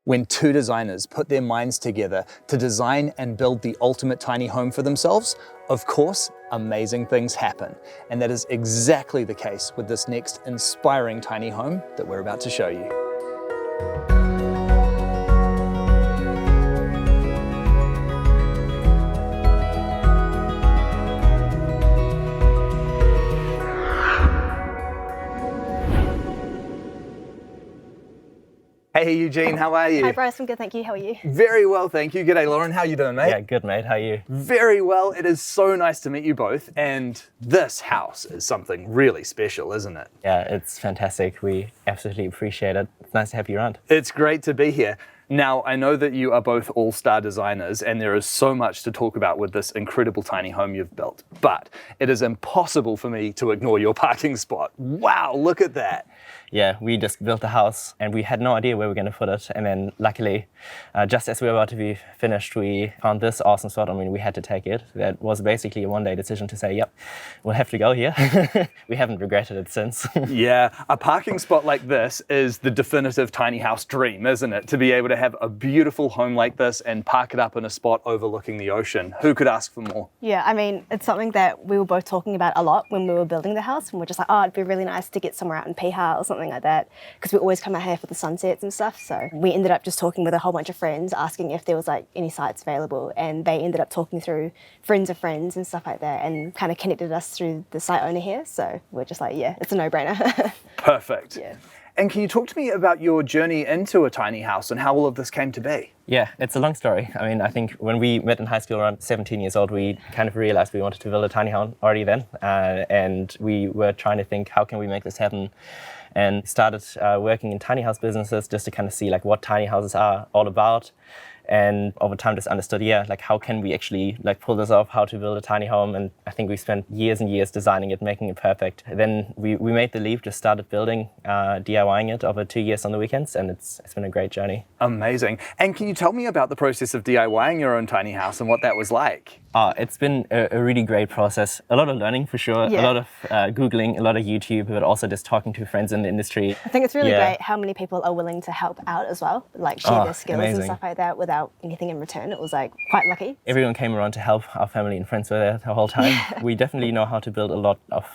When two designers put their minds together to design and build the ultimate tiny home for themselves, of course, amazing things happen. And that is exactly the case with this next inspiring tiny home that we're about to show you. Hey Eugene, how are you? Hi Bryce, I'm good, thank you. How are you? Very well, thank you. G'day Laurin, how you doing, mate? Yeah, good mate, how are you? Very well, it is so nice to meet you both, and this house is something really special, isn't it? Yeah, it's fantastic. We absolutely appreciate it. It's nice to have you around. It's great to be here. Now, I know that you are both all-star designers and there is so much to talk about with this incredible tiny home you've built, but it is impossible for me to ignore your parking spot. Wow, look at that. Yeah, we just built the house and we had no idea where we were going to put it. And then luckily, just as we were about to be finished, we found this awesome spot. I mean, we had to take it. That was basically a one-day decision to say, yep, we'll have to go here. We haven't regretted it since. Yeah, a parking spot like this is the definitive tiny house dream, isn't it? To be able to have a beautiful home like this and park it up in a spot overlooking the ocean. Who could ask for more? Yeah, I mean, it's something that we were both talking about a lot when we were building the house, and we're just like, oh, it'd be really nice to get somewhere out in Piha or something like that, because we always come out here for the sunsets and stuff. So we ended up just talking with a whole bunch of friends, asking if there was like any sites available, and they ended up talking through friends of friends and stuff like that, and kind of connected us through the site owner here. So we're just like, yeah, it's a no-brainer. Perfect. Yeah. And can you talk to me about your journey into a tiny house and how all of this came to be? Yeah, it's a long story. I mean, I think when we met in high school around 17 years old, we kind of realized we wanted to build a tiny home already then. And we were trying to think, how can we make this happen? And started working in tiny house businesses just to kind of see like what tiny houses are all about. And over time just understood, yeah, like how can we actually like pull this off, how to build a tiny home. And I think we spent years and years designing it, making it perfect. Then we made the leap, just started building, DIYing it over 2 years on the weekends. And it's been a great journey. Amazing. And can you tell me about the process of DIYing your own tiny house and what that was like? It's been a really great process. A lot of learning for sure, Yeah. a lot of Googling, a lot of YouTube, but also just talking to friends in the industry. I think it's really great how many people are willing to help out as well, like share their skills and stuff like that without anything in return. It was like quite lucky. Everyone came around to help. Our family and friends were there the whole time. We definitely know how to build a lot of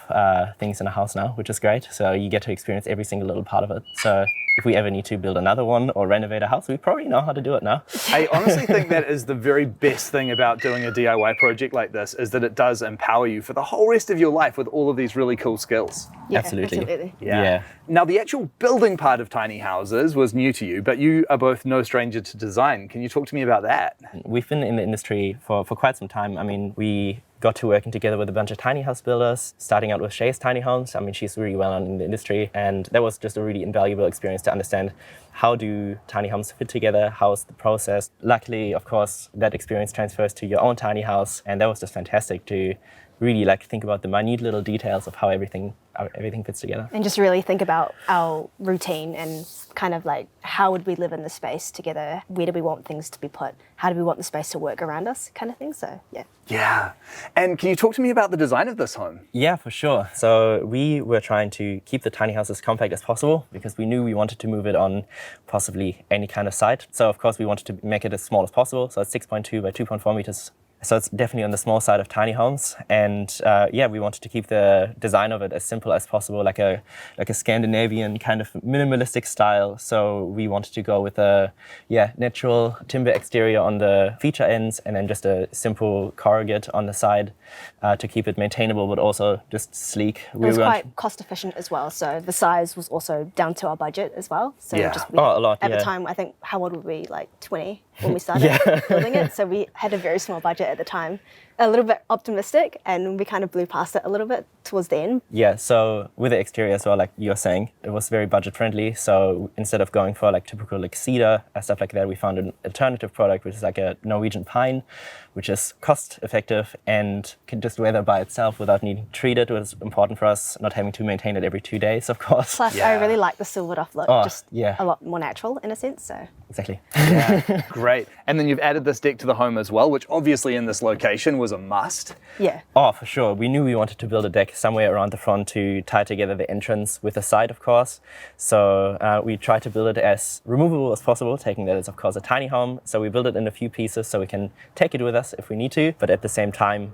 things in a house now, which is great. So you get to experience every single little part of it. So if we ever need to build another one or renovate a house, we probably know how to do it now. I honestly think that is the very best thing about doing a DIY project like this, is that it does empower you for the whole rest of your life with all of these really cool skills. Yeah, Absolutely. Yeah. Now, the actual building part of tiny houses was new to you, but you are both no stranger to design. Can you talk to me about that? We've been in the industry for quite some time. I mean, we got to working together with a bunch of tiny house builders, starting out with Shay's Tiny Homes. I mean, she's really well known in the industry, and that was just a really invaluable experience to understand how do tiny homes fit together, how's the process. Luckily, of course, that experience transfers to your own tiny house, and that was just fantastic to really like think about the minute little details of how everything fits together. And just really think about our routine and kind of like, how would we live in the space together? Where do we want things to be put? How do we want the space to work around us, kind of thing? So, yeah. Yeah. And can you talk to me about the design of this home? Yeah, for sure. So we were trying to keep the tiny house as compact as possible because we knew we wanted to move it on possibly any kind of site. So of course we wanted to make it as small as possible. So it's 6.2 by 2.4 meters. So it's definitely on the small side of tiny homes, and yeah, we wanted to keep the design of it as simple as possible, like a Scandinavian kind of minimalistic style. So we wanted to go with a natural timber exterior on the feature ends, and then just a simple corrugate on the side to keep it maintainable, but also just sleek. It was quite cost efficient as well. So the size was also down to our budget as well. So just a lot. At the time, I think, how old were we? Like 20 when we started building it. So we had a very small budget at the time, a little bit optimistic, and we kind of blew past it a little bit towards the end. Yeah, so with the exterior as well, like you're saying, it was very budget friendly. So instead of going for like typical like cedar and stuff like that, we found an alternative product, which is like a Norwegian pine, which is cost effective and can just weather by itself without needing to treat it. It was important for us, not having to maintain it every 2 days, of course. Plus, I really like the silvered off look, a lot more natural in a sense. So exactly. Yeah, great. And then you've added this deck to the home as well, which obviously in this location was a must. Yeah. Oh, for sure. We knew we wanted to build a deck somewhere around the front to tie together the entrance with the side, of course. So we tried to build it as removable as possible, taking that it's, of course, a tiny home. So we built it in a few pieces so we can take it with us if we need to. But at the same time,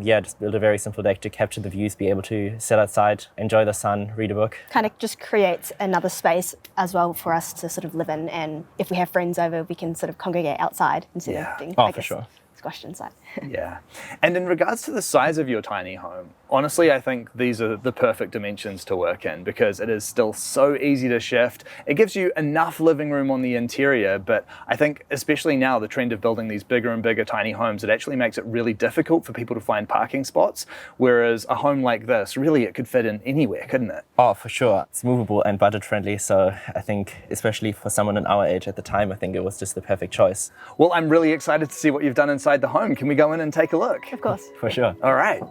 just build a very simple deck to capture the views, be able to sit outside, enjoy the sun, read a book. Kind of just creates another space as well for us to sort of live in. And if we have friends over, we can sort of congregate outside instead of being, for sure. squashed inside. Yeah. And in regards to the size of your tiny home, honestly, I think these are the perfect dimensions to work in because it is still so easy to shift. It gives you enough living room on the interior, but I think especially now the trend of building these bigger and bigger tiny homes, it actually makes it really difficult for people to find parking spots. Whereas a home like this, really it could fit in anywhere, couldn't it? Oh, for sure. It's movable and budget friendly. So I think, especially for someone in our age at the time, I think it was just the perfect choice. Well, I'm really excited to see what you've done inside the home. Can we go in and take a look? Of course. For sure. All right.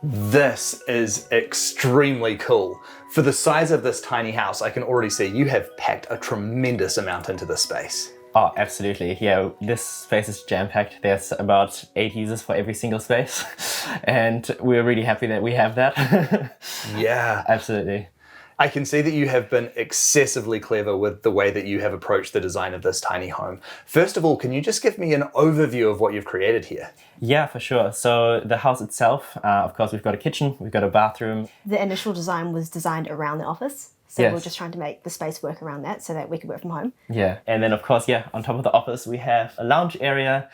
This is extremely cool. For the size of this tiny house, I can already see you have packed a tremendous amount into this space. Oh, absolutely. Yeah, this space is jam-packed. There's about 8 users for every single space. And we're really happy that we have that. Yeah. Absolutely. I can see that you have been excessively clever with the way that you have approached the design of this tiny home. First of all, can you just give me an overview of what you've created here? Yeah, for sure. So the house itself, of course, we've got a kitchen, we've got a bathroom. The initial design was designed around the office. So Yes. we're just trying to make the space work around that so that we could work from home. Yeah, and then of course, on top of the office, we have a lounge area,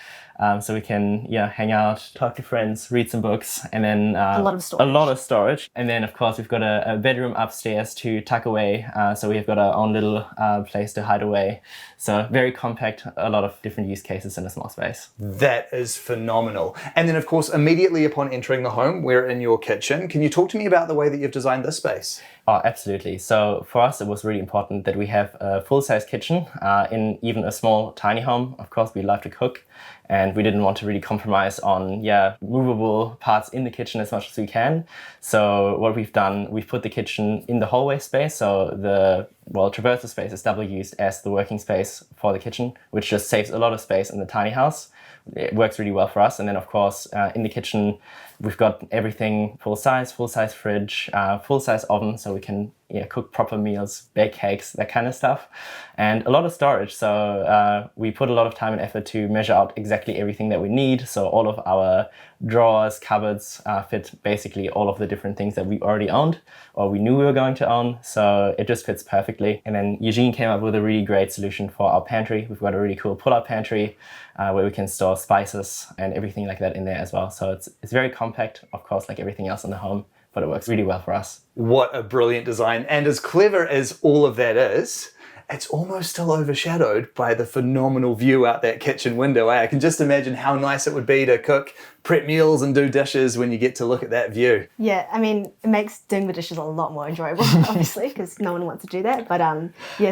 so we can hang out, talk to friends, read some books, and then A lot of storage. A lot of storage. And then of course, we've got a bedroom upstairs to tuck away, so we've got our own little place to hide away. So very compact, a lot of different use cases in a small space. That is phenomenal. And then of course, immediately upon entering the home, we're in your kitchen. Can you talk to me about the way that you've designed this space? Oh, absolutely. So for us, it was really important that we have a full-size kitchen in even a small, tiny home. Of course, we love to cook, and we didn't want to really compromise on, movable parts in the kitchen as much as we can. So what we've done, we've put the kitchen in the hallway space. So the traverser space is double used as the working space for the kitchen, which just saves a lot of space in the tiny house. It works really well for us. And then of course, in the kitchen, we've got everything full size fridge, full size oven, so we can cook proper meals, bake cakes, that kind of stuff, and a lot of storage. So we put a lot of time and effort to measure out exactly everything that we need. So all of our drawers, cupboards fit basically all of the different things that we already owned or we knew we were going to own. So it just fits perfectly. And then Eugene came up with a really great solution for our pantry. We've got a really cool pull-out pantry where we can store spices and everything like that in there as well. So it's very compact, of course, like everything else in the home, but it works really well for us. What a brilliant design. And as clever as all of that is, it's almost still overshadowed by the phenomenal view out that kitchen window. I can just imagine how nice it would be to cook, prep meals and do dishes when you get to look at that view. Yeah, I mean, it makes doing the dishes a lot more enjoyable, obviously, because no one wants to do that. But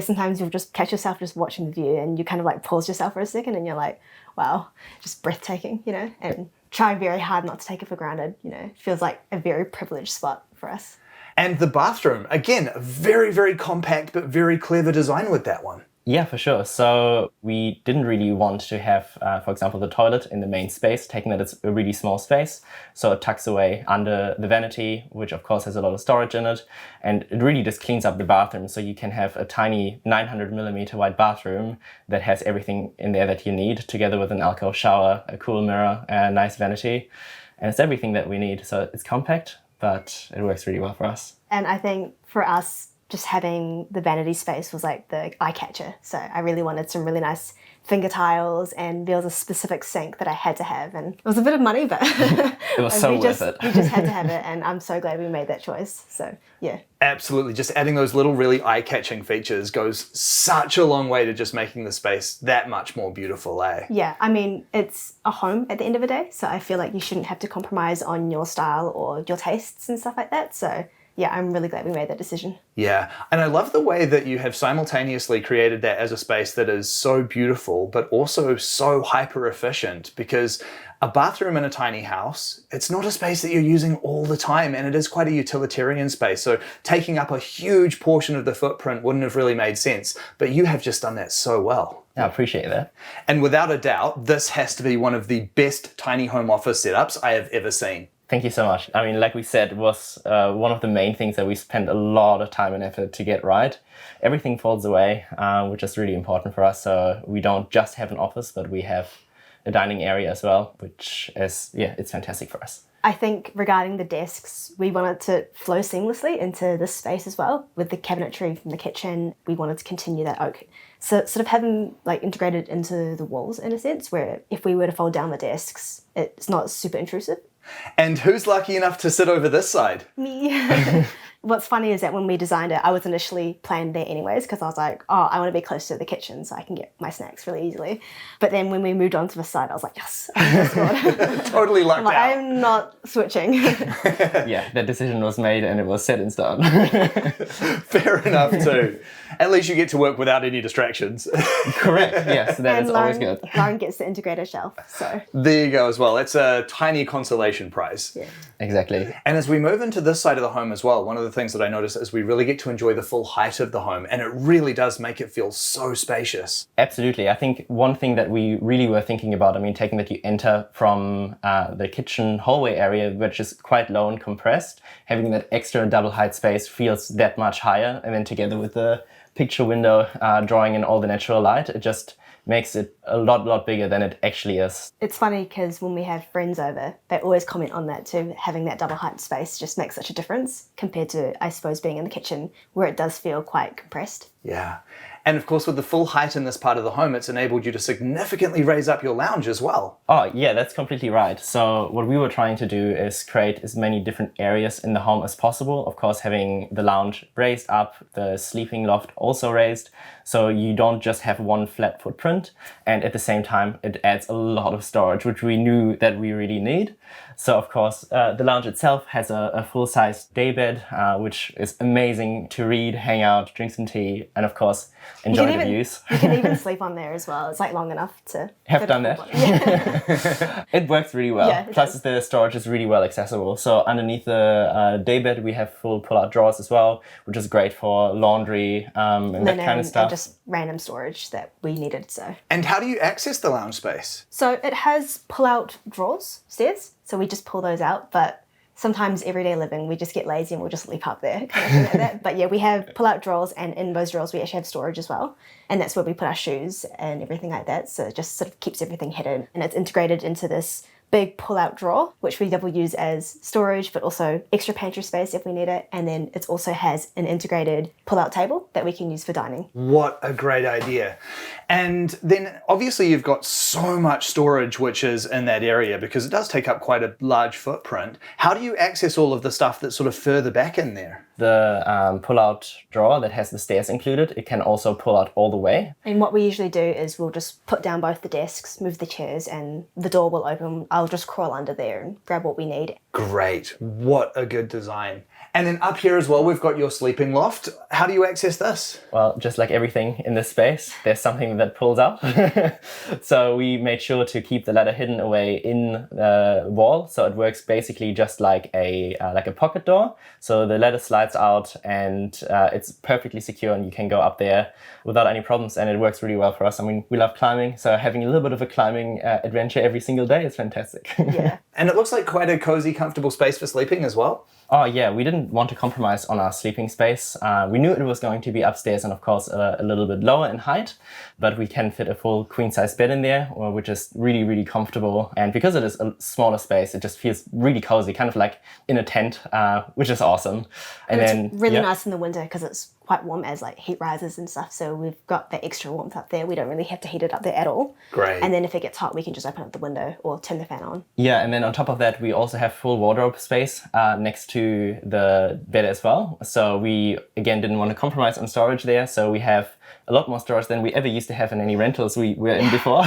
sometimes you'll just catch yourself just watching the view and you kind of like pause yourself for a second and you're like, wow, just breathtaking, and try very hard not to take it for granted, It feels like a very privileged spot for us. And the bathroom, again, a very, very compact but very clever design with that one. Yeah, for sure. So we didn't really want to have, for example, the toilet in the main space, taking that it's a really small space. So it tucks away under the vanity, which of course has a lot of storage in it. And it really just cleans up the bathroom. So you can have a tiny 900mm wide bathroom that has everything in there that you need, together with an alcove shower, a cool mirror, and a nice vanity. And it's everything that we need. So it's compact, but it works really well for us. And I think for us, just having the vanity space was like the eye catcher. So I really wanted some really nice finger tiles, and there was a specific sink that I had to have, and it was a bit of money, but it was so worth it. We just had to have it, and I'm so glad we made that choice. So yeah. Absolutely, just adding those little really eye-catching features goes such a long way to just making the space that much more beautiful, eh? Yeah, I mean, it's a home at the end of the day, so I feel like you shouldn't have to compromise on your style or your tastes and stuff like that. So yeah, I'm really glad we made that decision. Yeah, and I love the way that you have simultaneously created that as a space that is so beautiful, but also so hyper efficient, because a bathroom in a tiny house, it's not a space that you're using all the time, and it is quite a utilitarian space. So taking up a huge portion of the footprint wouldn't have really made sense, but you have just done that so well. I appreciate that. And without a doubt, this has to be one of the best tiny home office setups I have ever seen. Thank you so much. I mean, like we said, it was one of the main things that we spent a lot of time and effort to get right. Everything falls away, which is really important for us. So we don't just have an office, but we have a dining area as well, which is, it's fantastic for us. I think regarding the desks, we wanted to flow seamlessly into this space as well. With the cabinetry from the kitchen, we wanted to continue that oak. So sort of have them like integrated into the walls in a sense, where if we were to fold down the desks, it's not super intrusive. And who's lucky enough to sit over this side? Me. What's funny is that when we designed it, I was initially planned there anyways because I was like, oh, I want to be close to the kitchen so I can get my snacks really easily. But then when we moved on to the side, I was like, yes, Totally lucked out. I'm not switching. Yeah, that decision was made and it was set in stone. Fair enough too. At least you get to work without any distractions. Correct, yes, that is always good. Lauren gets the integrated shelf, so. There you go as well. That's a tiny consolation prize. Yeah. Exactly. And as we move into this side of the home as well, one of the things that I notice is we really get to enjoy the full height of the home, and it really does make it feel so spacious. Absolutely. I think one thing that we really were thinking about, I mean, taking that you enter from the kitchen hallway area, which is quite low and compressed, having that extra double height space feels that much higher, and then together with the picture window drawing in all the natural light, it just makes it a lot bigger than it actually is. It's funny because when we have friends over, they always comment on that too. Having that double height space just makes such a difference compared to, I suppose, being in the kitchen where it does feel quite compressed. Yeah. And of course, with the full height in this part of the home, it's enabled you to significantly raise up your lounge as well. Oh, yeah, that's completely right. So what we were trying to do is create as many different areas in the home as possible. Of course, having the lounge raised up, the sleeping loft also raised. So you don't just have one flat footprint. And at the same time, it adds a lot of storage, which we knew that we really need. So of course, the lounge itself has a full-size daybed, which is amazing to read, hang out, drink some tea, and of course, enjoy the views. You can even sleep on there as well. It's like long enough to... Have done that. Yeah. It works really well. Yeah, Plus the storage is really well accessible. So underneath the daybed, we have full pull-out drawers as well, which is great for laundry and linen that kind of stuff. and just random storage that we needed, so. And how do you access the lounge space? So it has pull-out drawers, stairs, so we just pull those out, but sometimes everyday living, we just get lazy and we'll just leap up there, kind of thing like that. But yeah, we have pull-out drawers, and in those drawers we actually have storage as well. And that's where we put our shoes and everything like that. So it just sort of keeps everything hidden. And it's integrated into this big pull-out drawer, which we double use as storage, but also extra pantry space if we need it. And then it also has an integrated pull-out table that we can use for dining. What a great idea. And then obviously you've got so much storage which is in that area because it does take up quite a large footprint. How do you access all of the stuff that's sort of further back in there? The pull-out drawer that has the stairs included, it can also pull out all the way. And what we usually do is we'll just put down both the desks, move the chairs, and the door will open. I'll just crawl under there and grab what we need. Great. What a good design. And then up here as well, we've got your sleeping loft. How do you access this? Well, just like everything in this space, there's something that pulls out. So we made sure to keep the ladder hidden away in the wall. So it works basically just like a pocket door. So the ladder slides out and it's perfectly secure and you can go up there without any problems. And it works really well for us. I mean, we love climbing. So having a little bit of a climbing adventure every single day is fantastic. Yeah. And it looks like quite a cozy, comfortable space for sleeping as well. Oh yeah, we didn't want to compromise on our sleeping space. We knew it was going to be upstairs and of course a little bit lower in height, but we can fit a full queen-size bed in there, which is really comfortable. And because it is a smaller space, it just feels really cozy, kind of like in a tent, which is awesome. And it's really nice in the winter because it's quite warm as like heat rises and stuff. So we've got that extra warmth up there. We don't really have to heat it up there at all. Great. And then if it gets hot, we can just open up the window or turn the fan on. Yeah, and then on top of that, we also have full wardrobe space next to the bed as well. So we, again, didn't want to compromise on storage there. So we have a lot more storage than we ever used to have in any rentals we were in before,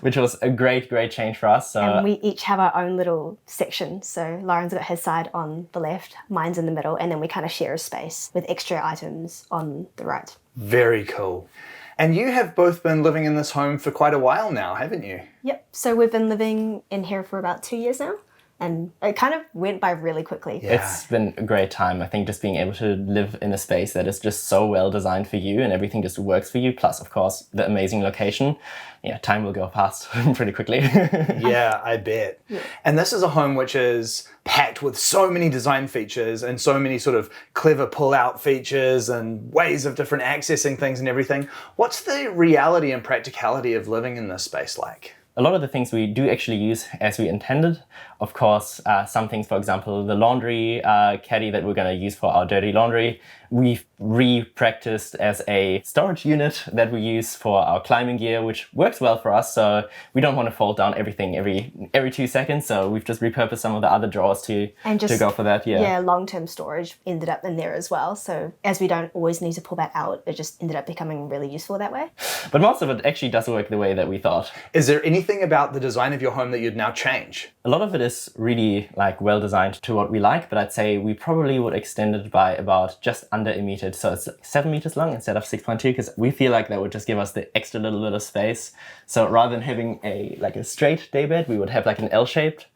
which was a great change for us. So, and we each have our own little section. So Lauren's got his side on the left, mine's in the middle, and then we kind of share a space with extra items on the right. Very cool. And you have both been living in this home for quite a while now, haven't you? Yep. So we've been living in here for about 2 years now. And it kind of went by really quickly. Yeah. It's been a great time. I think just being able to live in a space that is just so well designed for you and everything just works for you, plus, of course, the amazing location. Yeah, time will go past pretty quickly. Yeah, I bet. Yeah. And this is a home which is packed with so many design features and so many sort of clever pull-out features and ways of different accessing things and everything. What's the reality and practicality of living in this space like? A lot of the things we do actually use as we intended. Of course, some things, for example, the laundry caddy that we're going to use for our dirty laundry, we've re-practiced as a storage unit that we use for our climbing gear, which works well for us. So we don't want to fold down everything every 2 seconds. So we've just repurposed some of the other drawers to go for that. Yeah, long-term storage ended up in there as well. So as we don't always need to pull that out, it just ended up becoming really useful that way. But most of it actually does work the way that we thought. Is there anything about the design of your home that you'd now change? A lot of it is really like well designed to what we like, but I'd say we probably would extend it by about just under a meter. So it's 7 meters long instead of 6.2, because we feel like that would just give us the extra little bit of space. So rather than having a straight daybed, we would have like an L-shaped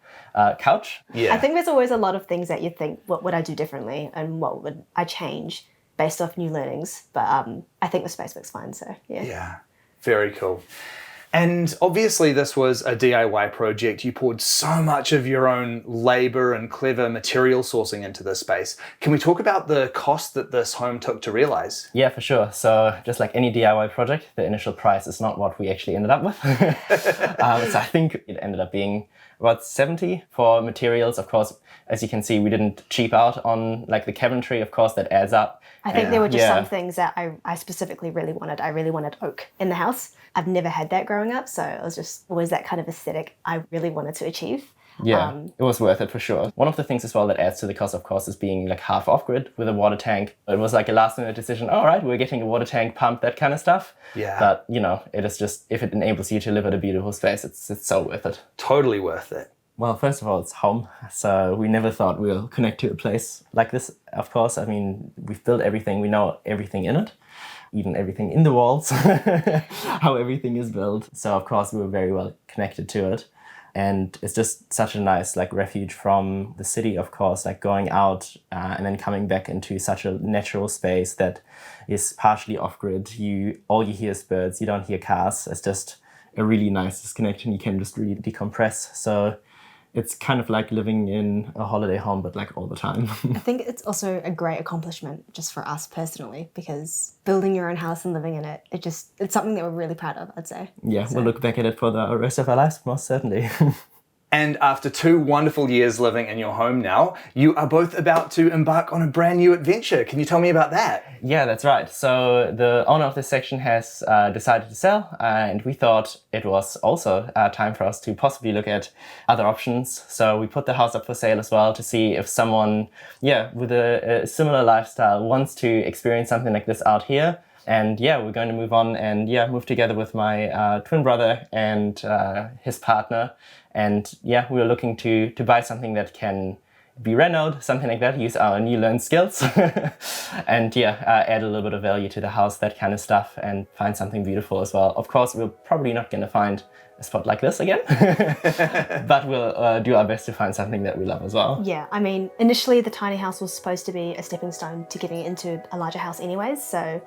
couch. Yeah. I think there's always a lot of things that you think, what would I do differently and what would I change based off new learnings? But I think the space works fine, so yeah. Yeah, very cool. And obviously this was a DIY project. You poured so much of your own labor and clever material sourcing into this space. Can we talk about the cost that this home took to realize? Yeah, for sure. So just like any DIY project, the initial price is not what we actually ended up with. So I think it ended up being about 70 for materials. Of course, as you can see, we didn't cheap out on like the cabinetry. Of course, that adds up. I think there were just some things that I specifically really wanted. I really wanted oak in the house. I've never had that growing up, so it was just always that kind of aesthetic I really wanted to achieve. Yeah, it was worth it for sure. One of the things as well that adds to the cost, of course, is being like half off-grid with a water tank. It was like a last-minute decision. All right, we're getting a water tank pump, that kind of stuff. Yeah. But, you know, it is just, if it enables you to live at a beautiful space, it's so worth it. Totally worth it. Well, first of all, it's home. So we never thought we'll connect to a place like this, of course. I mean, we've built everything. We know everything in it, even everything in the walls, how everything is built. So, of course, we were very well connected to it. And it's just such a nice like refuge from the city, of course, like going out and then coming back into such a natural space that is partially off-grid. All you hear is birds, you don't hear cars. It's just a really nice disconnection. You can just really decompress. So it's kind of like living in a holiday home, but like all the time. I think it's also a great accomplishment just for us personally, because building your own house and living in it, it's something that we're really proud of, I'd say. Yeah, So. We'll look back at it for the rest of our lives, most certainly. And after 2 wonderful years living in your home now, you are both about to embark on a brand new adventure. Can you tell me about that? Yeah, that's right. So the owner of this section has decided to sell, and we thought it was also time for us to possibly look at other options. So we put the house up for sale as well to see if someone, with a similar lifestyle wants to experience something like this out here. And we're going to move on and move together with my twin brother and his partner. And we were looking to buy something that can be renoed, something like that, use our new learned skills and add a little bit of value to the house, that kind of stuff, and find something beautiful as well. Of course, we're probably not going to find a spot like this again, but we'll do our best to find something that we love as well. Yeah, I mean, initially the tiny house was supposed to be a stepping stone to getting into a larger house anyways, so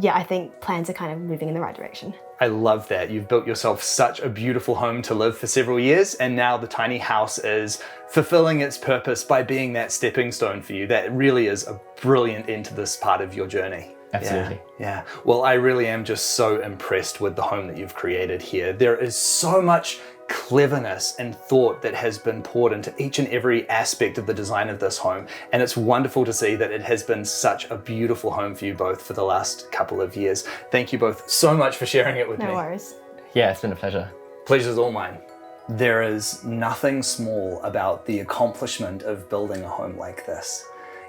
I think plans are kind of moving in the right direction. I love that. You've built yourself such a beautiful home to live for several years, and now the tiny house is fulfilling its purpose by being that stepping stone for you. That really is a brilliant end to this part of your journey. Absolutely. Yeah. Well, I really am just so impressed with the home that you've created here. There is so much cleverness and thought that has been poured into each and every aspect of the design of this home, and it's wonderful to see that it has been such a beautiful home for you both for the last couple of years. Thank you both so much for sharing it with me. No worries. Yeah, it's been a pleasure. Pleasure's all mine. There is nothing small about the accomplishment of building a home like this.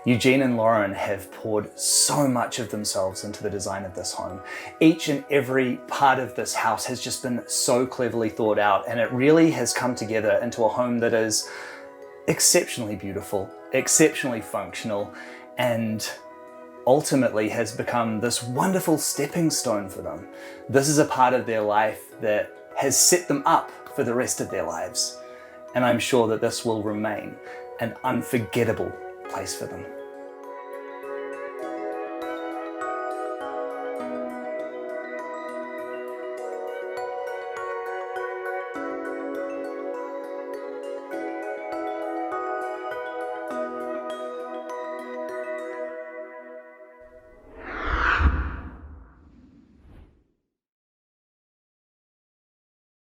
Eujenne and Laurin have poured so much of themselves into the design of this home. Each and every part of this house has just been so cleverly thought out, and it really has come together into a home that is exceptionally beautiful, exceptionally functional, and ultimately has become this wonderful stepping stone for them. This is a part of their life that has set them up for the rest of their lives. and I'm sure that this will remain an unforgettable place for them.